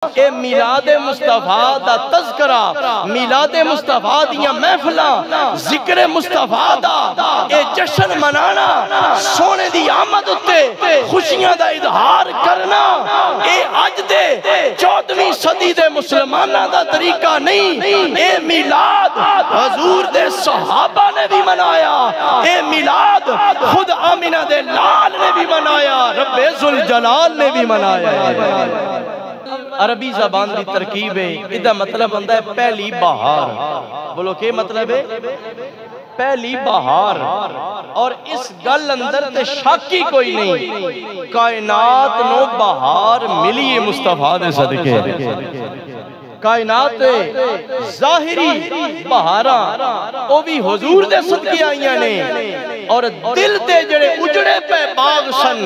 ए मिलादे मुस्तफा दा तज़किरा, मिलादे मुस्तफा दियां महफिलां, जिक्र मुस्तफा दा ए जश्न मनाना, सोने दी आमद उत्ते खुशियां दा इजहार करना, ए अज दे 14वीं सदी दे मुसलमानां दा तरीका नहीं। ए मिलाद हजूर दे सहाबा ने भी मनाया, ए मिलाद खुद आमिना दे लाल ने भी मनाया, रब्बे जुल जलाल ने भी मनाया। अरबी ज़बान की तरकीब है, इसका मतलब होता है पहली बहार। बोलो क्या मतलब है? पहली बहार। और इस गल अंदर ते शक ही कोई नहीं, कायनात नो बहार मिली है मुस्तफा दे सदके। कायनात जाहिरी बहारा वो भी हुजूर दे सदके आईयां ने, और दिल ते जड़े उजड़े पे बाग सन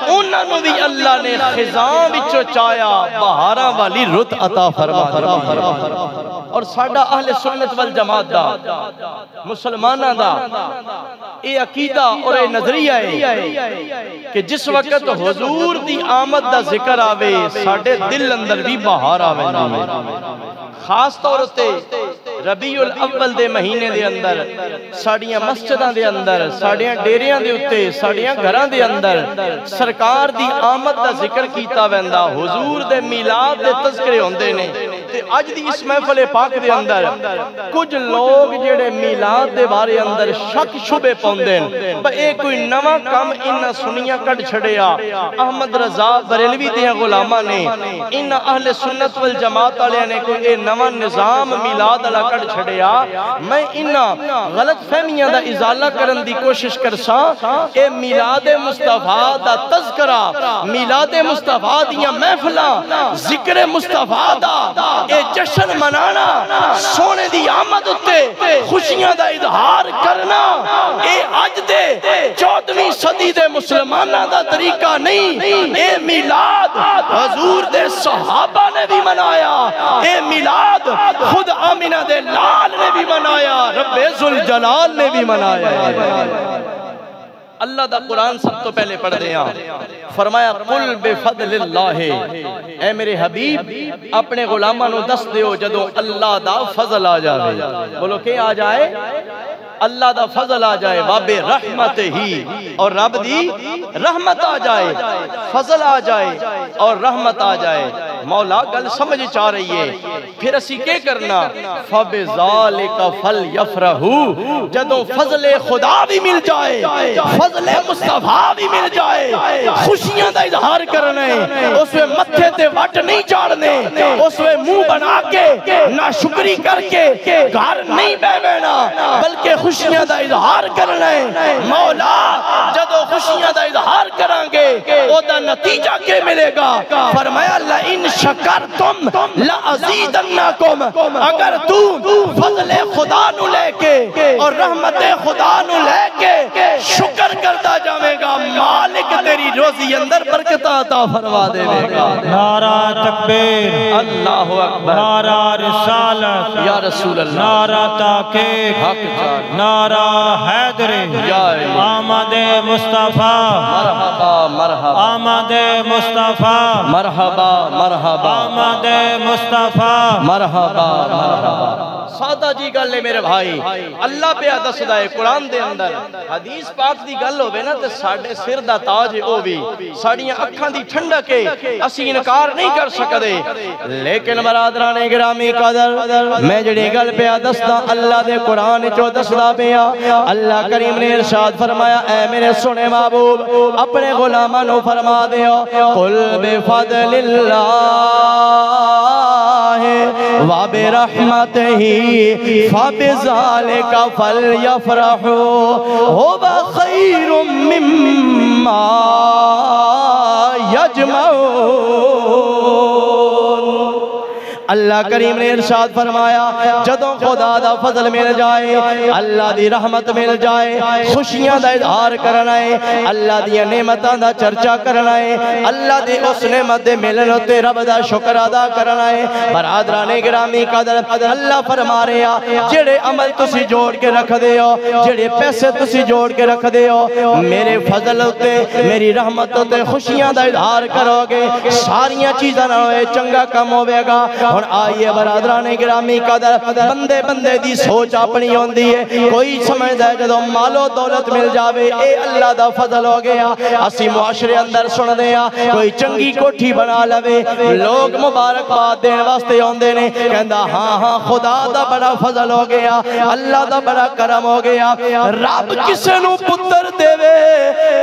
उन्हां नूं भी अल्लाह ने खिजां विचों चाया, बहारां वाली रुत अता फरमा दी। और साडा अहले सुन्नत वल जमात दा, मुसलमानां दा ये अकीदा और ये नजरिया है कि जिस वक्त हुजूर दी आमद दा जिक्र आवे साडे दिल अंदर भी बहार आवे। खास तौर ते रबीउल अव्वल दे महीने दे अंदर साड़ियां मस्जिदां दे अंदर, साड़ियां डेरियां दे उत्ते, साड़ियां घरां दे अंदर सरकार दी आमद दा जिक्र कीता वैंदा, हुजूर दे मिलाद दे तज़किरे होंदे ने। ते अज दी इस महफिल पाक दे अंदर कुछ लोग जेड़े मिलाद दे बारे अंदर शक शुबे पाउंदे ने, पर ए कोई नवा काम इन्हां सुनियां कढ छड़िया। अहमद रजा बरेलवी दे गुलामां ने, इन्हां अहले सुन्नत वल जमात वालियां ने कोई ए नवा निजाम मिलाद वाला कढ छड़िया। मैं इन्हां गलत फहमियां दा इजाला करन दी कोशिश करसा। ए मिलादे मुस्तफा दा तज़किरा, मिलादे मुस्तफा दियां महफिलां, जिक्र मुस्तफा दा ए जश्न मनाना, सोने दी आमद उत्ते खुशियां दा इजहार करना, ए अज दे 14वीं सदी दे मुसलमानां दा तरीका नहीं। ए मिलाद हजूर दे सहाबा ने भी मनाया, ए मिलाद खुद आमिना दे लाल ने भी मनाया, रब्बे जुल जलाल ने भी मनाया। अल्लाह दा कुरान सब तो पहले पढ़ रहे हैं, फरमाया कुल बिफज़लिल्लाह, ए मेरे हबीब अपने गुलामां नूं दस दियो जदों अल्लाह दा फजल आ जाए। बोलो के आ जाए? अल्लाह दा फजल आ जाए, बाबे रहमत ही, और रब दी रहमत आ जाए, फजल आ जाए और रहमत आ जाए। मौला गल समझ चा रही है, फिर असी के करना? फबिज़ालिका फलयफ़रहू, जदों फजले खुदा भी मिल जाए, फजले मुस्तफा भी मिल जाए, खुशियां दा इजहार करना है, उसमें मत्थे ते वट नहीं चाड़ने, उसमें मुंह बना के नाशुक्री करके घर नहीं बैठना, बल्कि खुशियां दा इजहार करना है। मौला जदों खुशियां दा इजहार करांगे ओदा नतीजा के मिलेगा? फरमाया ला इन शकरतुम ला अज़ीदन्नकुम, अगर तू फजले खुदा नु लेके और रहमते खुदा नु लेके शुक्र करता जाएगा, मालिक तेरी रोजी अंदर बरकत अता फरमा देगा। नारा तकबीर, अल्लाहु अकबर, नारा रिसालत या रसूल अल्लाह, नारा ताकीद, हक जान, नारा हैदरी, आमदे मुस्तफा, मरहबा मरहबा, आमदे मुस्तफा, मरहबा मरहबा, आमदे मुस्तफा, मरहबा मरहबा। सादा जी गल है मेरे भाई, अल्लाह पे दसदा है कुरान दे अंदर, हदीस पाक दी गल होवे ना ते साडे सिर दा ताज है, ओ भी साड़ियां अखां दी ठंडक है, असी इनकार नहीं कर सकदे। लेकिन बरादराने गिरामी कदर, मैं जेड़ी गल पे दसदा अल्लाह दे कुरान चो दसदा पिया। अल्लाह करीम ने इरशाद फरमाया, ऐ मेरे सुने महबूब अपने गुलामां नू फरमा दियो, कुल बिफज़लिल्लाह व बिरहमतिही फबिज़ालिका फलयफ़रहू हुवा खैरुम मिम्मा यजमऊन। अल्लाह करीम ने इरशाद फरमाया जदों खुदा दा फजल मिल जाए, अल्लाह दी रहमत मिल जाए, खुशियां दा इजहार करना है, अल्लाह दी नेमतां दा चर्चा करना है, अल्लाह दी उस नेमत दे मिलन ते रब दा शुक्र अदा करना है। बरादराने गिरामी कदर अल्लाह फरमा रहा जेड़े अमल तुसी जोड़ के रखदे हो, जेड़े पैसे तुसी जोड़ के रखदे हो, मेरे फजल उत्ते मेरी रहमत उत्ते खुशियां दा इजहार करोगे, सारियां चीज़ां नाल चंगा काम होवेगा। हुण आइए बरादराने गिरामी कदर बंदे बंदे दी सोच अपनी होंदी है। कोई समझदा है जदों मालो दौलत मिल जावे ए अल्लाह दा फजल हो गया। असी मुआशरे अंदर सुनदे आ कोई चंगी कोठी बना लवे, लोग मुबारकबाद देने वास्ते आउंदे ने, कहंदा हाँ हाँ खुदा दा बड़ा फजल हो गया, अल्लाह दा बड़ा करम हो गया। रब किसे नूं पुत्र देवे,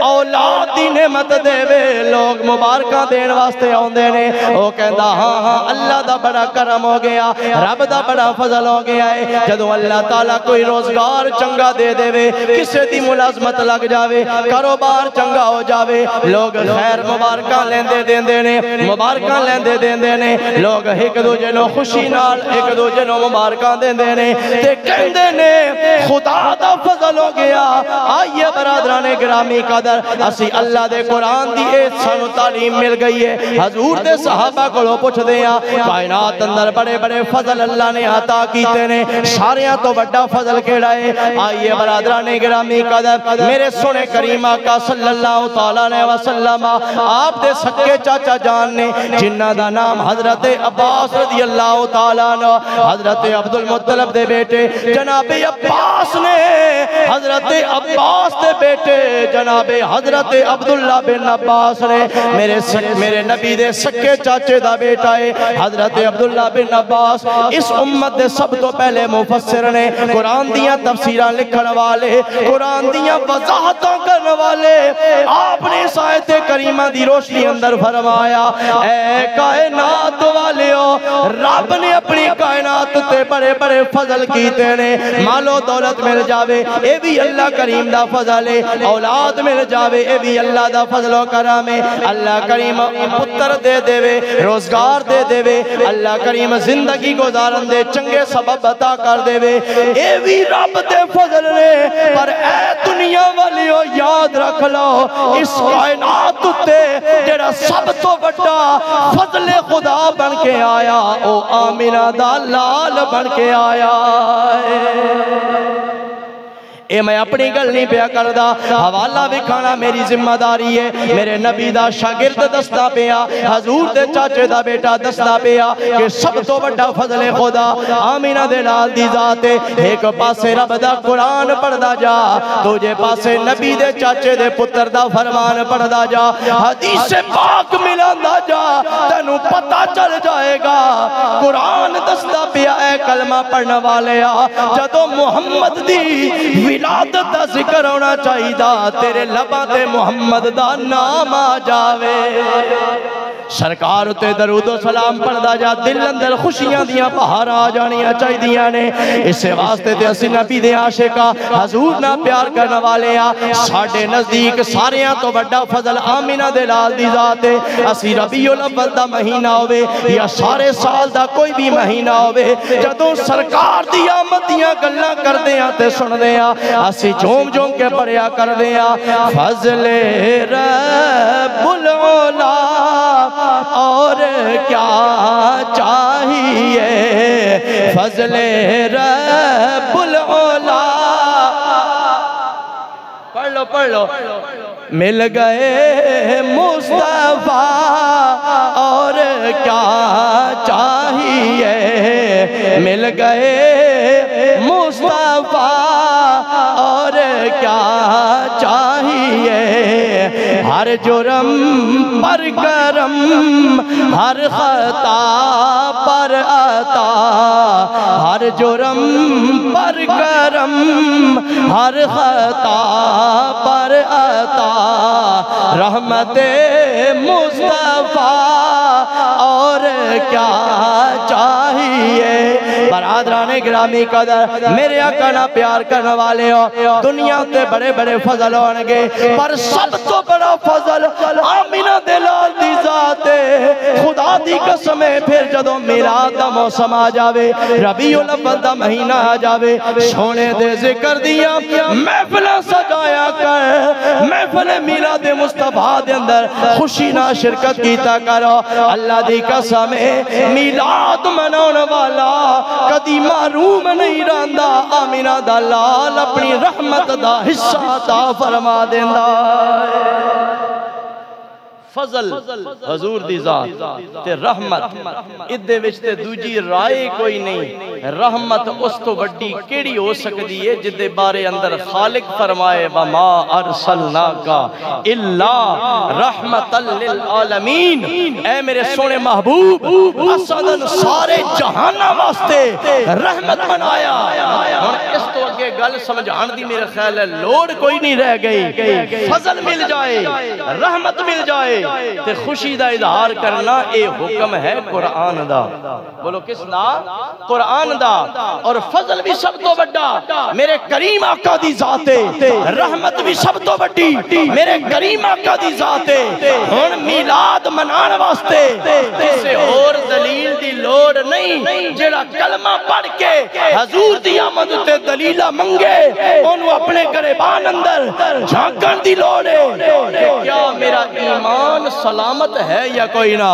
औलाद दी नेमत देवे, लोग मुबारकां देने वास्ते आउंदे ने, ओ कहंदा हाँ हाँ अल्लाह दा बड़ा करम हो गया, रब दा बड़ा फजल हो गया है। जदों अल्लाह ताला कोई रोजगार चंगा दे देवे, किसे दी मुलाजमत लग जावे, कारोबार चंगा हो जावे, लोग खैर मुबारकां लेंदे देंदे ने, मुबारकां लेंदे देंदे ने, लोग एक दूजे नूं खुशी नाल एक दूजे नूं मुबारकां देंदे ने ते कहंदे ने खुदा दा फजल हो गया। आइए बरादराने गिरामी कदर असी अल्लाह दे कुरान दी ए सानू तालीम मिल गई है। हजूर दे सहाबा कोलों पुछदे आ कायनात अंदर बड़े बड़े फजल अल्लाह ने अता कीते ने, सारियां तो बड़ा फजल केड़ा है? आइए बरादराने गिरामी कदर मेरे सोने करीम आका सल्लल्लाहु तआला अलैहि वसल्लम आप दे सच्चे चाचा जान ने जिन्ना दा नाम हजरत अब्बास रज़ी अल्लाह तआला अन्हु, हजरत अब्दुल मुत्तलिब दे बेटे जनाबे अब्बास ने, हजरत अब्बास दे बेटे जनाबे हजरत अब्दुल्ला बिन अब्बास ने, मेरे नबी दे सच्चे चाचे दा बेटा है हजरत अब्दुल्ला बिन अब्बास। इस उम्मत दे सब तो पहले मुफस्सिर ने, कुरान दियां तफसीरां लिखण वाले, कुरान दियां वजाहतां करने वाले, आपने इस आयत करीमा दी रोशनी अंदर फरमाया ऐ कायनात वालियो, रब ने अपनी कायनात ते बड़े बड़े फजल कीते ने। मालो दौलत मिल जावे ए भी अल्लाह करीम दा फजल है, औलाद मिल जावे ए भी अल्लाह दा फजल करम है। अल्लाह करीम पुत्र दे देवे, रोजगार दे देवे, अल्लाह करीम जिंदगी गुजारन दे चंगे सबब अता कर देवे, ए भी रब दे फजल ने। पर ए दुनिया वालियो याद रख लो इस कायनात उत्ते जेड़ा सब तो बड़ा फजले खुदा बन के आया ओ आमिना दा लाल बन के आया है। ए मैं अपनी गल नहीं पिया करदा, हवाला भी खाना मेरी जिम्मेदारी है। मेरे नबी दा शागिर्द दसदा पिया, हजूर दे चाचे दा बेटा दसदा पिया कि सब तो बड़ा फजले खुदा आमीना दे नाल दी जात है। एक पासे रब दा कुरान पढ़दा जा, दूजे पासे नबी दे चाचे दे पुत्र दा फरमान पढ़दा जा, हदीस पाक मिलांदा जा, तैनू पता चल जाएगा। कुरान दसदा पिया ए कलमा पढ़ने वाले जदों मुहम्मद दी विलादत दा जिक्र होना चाहिदा, तेरे लबां ते मुहम्मद दा नाम आ जावे। सरकार उते दरूद सलाम पढ़दा जा, दिल अंदर खुशियां दियां बहार आ जानियां चाहिदियां ने। इस वास्ते ते असीं नबी दे आशिका हजूर ना प्यार करने वाले आ। साडे नजदीक सारियां तो बड़ा फजल आमिना दे लाल दी जात है। असीं रबीउल अव्वल दा महीना होवे या सारे साल दा कोई भी महीना होवे, जदों सरकार दी आमद दियां गल्लां करदे आ ते सुनदे आ, असीं झूम झूम के पढ़िया करदे आ फजले रब्बुल औला और क्या चाहिए, फजले रब्बुल औला। पढ़ लो मिल गए मुस्तफा और क्या चाहिए, मिल गए मुस्तफा और क्या चाहिए। हर जुर्म पर करम, हर खता पर अता, हर जुर्म पर करम, हर खता पर अता। रहमते मुस्तफा और क्या चाहिए। है। बरादराने गिरामी कदर मेरे आका ना प्यार करने वाले हो, दुनिया ते बड़े बड़े फजल होंगे, पर सब तो बड़ा फजल आमिना दे लाल दी जात है। खुदा दी कसम है, फिर जदों मिलाद दा मौसम आ जावे, रबीउल अव्वल दा महीना आ जावे, सोने दे जिक्र दिया महफिल सजाया कर, महफिल मिलाद मुस्तफा दे अंदर खुशी ना शिरकत कीता करो। अल्लाह दी कसम है, मिलाद मनाने वाला कदी महरूम नहीं रहंदा। आमिना दा लाल अपनी रहमत दा हिस्सा अता फरमा देंदा। फजल हजूर दी जात ते रहमत इदे विच ते दूजी राय कोई नहीं। रहमत उस तो वड्डी केड़ी हो सकती है जिदे बारे अंदर खालिक फरमाए वमा अरसलनाका इल्ला रहमतल लिल आलमीन। ऐ मेरे सोने महबूब, असदन सारे जहाना वास्ते रहमत बनाया। हुण इस तो अगे गल समझाण दी मेरे ख्याल है लोड़ कोई नहीं रह गई। फजल मिल जाए, रहमत मिल जाए ते खुशी दा इजहार करना ए हुक्म है कुरान दा। बोलो किस दा? कुरान दा। और फजल भी सब तो बड़ा मेरे करीम आका दी जात है, रहमत भी सब तो बड़ी मेरे करीम आका दी जात है। हुण मिलाद मनाने वास्ते किसी और दलील दी लोड़ नहीं। जेड़ा कलमा पढ़ के हजूर दी आमद ते दलीला मंगे, ओनू अपने गरीबान अंदर झांकण दी लोड़ है। क्या मेरा ईमान सलामत है या कोई ना?